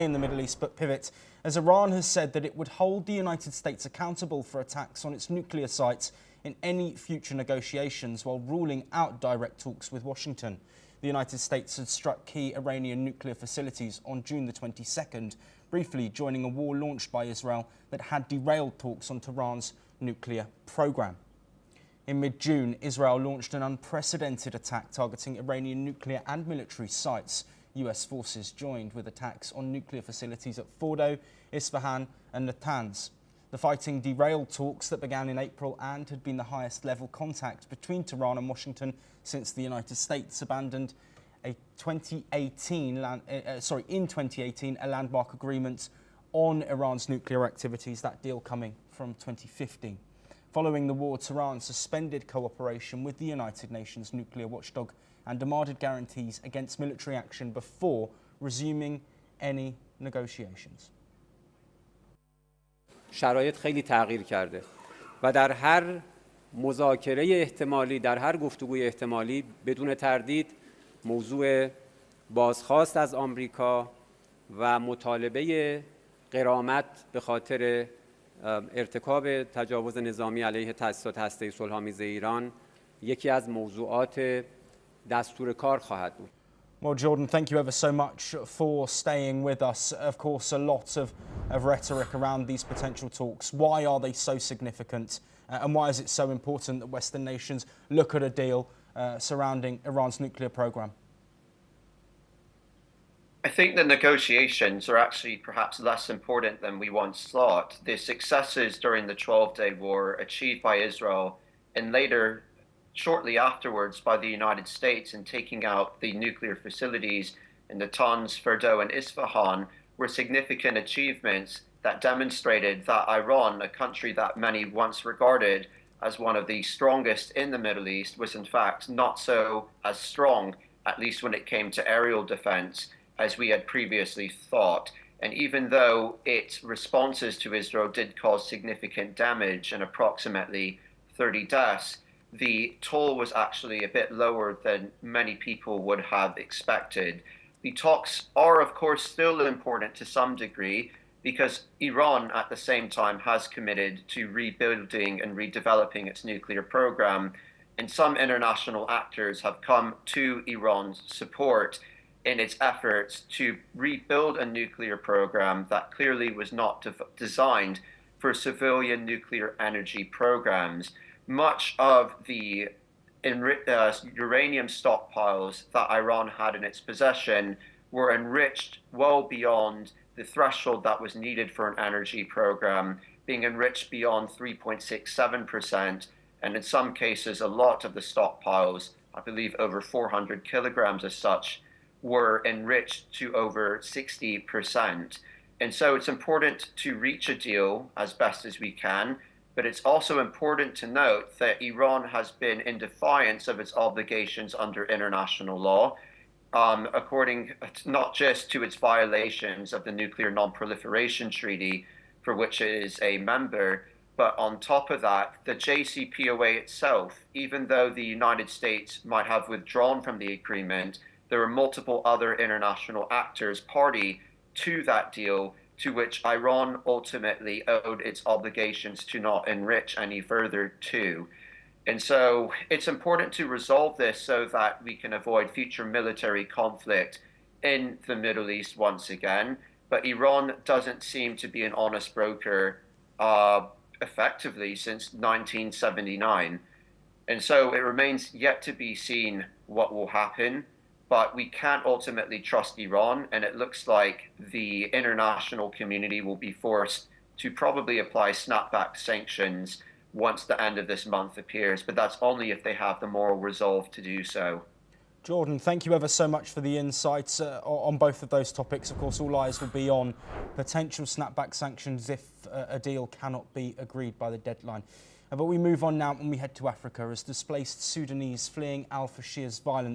in the Middle East but pivot as Iran has said that it would hold the United States accountable for attacks on its nuclear sites in any future negotiations while ruling out direct talks with Washington. The United States had struck key Iranian nuclear facilities on June the 22nd, briefly joining a war launched by Israel that had derailed talks on Tehran's nuclear program. In mid-June, Israel launched an unprecedented attack targeting Iranian nuclear and military sites. US forces joined with attacks on nuclear facilities at Fordo, Isfahan and Natanz. The fighting derailed talks that began in April and had been the highest level contact between Tehran and Washington since the United States abandoned in 2018 a landmark agreement on Iran's nuclear activities, that deal coming from 2015. Following the war, Tehran suspended cooperation with the United Nations nuclear watchdog and demanded guarantees against military action before resuming any negotiations. شرایط خیلی تغییر کرده و در هر مذاکره احتمالی، در هر گفتگوی احتمالی بدون تردید موضوع بازخواست از آمریکا و مطالبه غرامت به خاطر ارتکاب تجاوز نظامی علیه تأسیسات هسته‌ای صلح‌آمیز ایران یکی از موضوعات دستور کار خواهد بود. Well, Jordan, thank you ever so much for staying with us. Of course, a lot of rhetoric around these potential talks. Why are they so significant? And why is it so important that Western nations look at a deal surrounding Iran's nuclear program? I think the negotiations are actually perhaps less important than we once thought. The successes during the 12-day war achieved by Israel and later, shortly afterwards, by the United States in taking out the nuclear facilities in Natanz, Fordo, and Isfahan were significant achievements that demonstrated that Iran, a country that many once regarded as one of the strongest in the Middle East, was in fact not so as strong, at least when it came to aerial defense, as we had previously thought. And even though its responses to Israel did cause significant damage and approximately 30 deaths, the toll was actually a bit lower than many people would have expected. The talks are, of course, still important to some degree because Iran, at the same time, has committed to rebuilding and redeveloping its nuclear program, and some international actors have come to Iran's support in its efforts to rebuild a nuclear program that clearly was not designed for civilian nuclear energy programs. Much of the uranium stockpiles that Iran had in its possession were enriched well beyond the threshold that was needed for an energy program, being enriched beyond 3.67%, and in some cases a lot of the stockpiles, I believe over 400 kilograms as such, were enriched to over 60%. And so it's important to reach a deal as best as we can, but it's also important to note that Iran has been in defiance of its obligations under international law, according not just to its violations of the Nuclear Non-Proliferation Treaty, for which it is a member, but on top of that, the JCPOA itself, even though the United States might have withdrawn from the agreement, there are multiple other international actors party to that deal, to which Iran ultimately owed its obligations to not enrich any further to. And so it's important to resolve this so that we can avoid future military conflict in the Middle East once again. But Iran doesn't seem to be an honest broker effectively since 1979. And so it remains yet to be seen what will happen. But we can't ultimately trust Iran, and it looks like the international community will be forced to probably apply snapback sanctions once the end of this month appears, but that's only if they have the moral resolve to do so. Jordan, thank you ever so much for the insights on both of those topics. Of course, all eyes will be on potential snapback sanctions if a deal cannot be agreed by the deadline. But we move on now and we head to Africa as displaced Sudanese fleeing al-Fashir's violence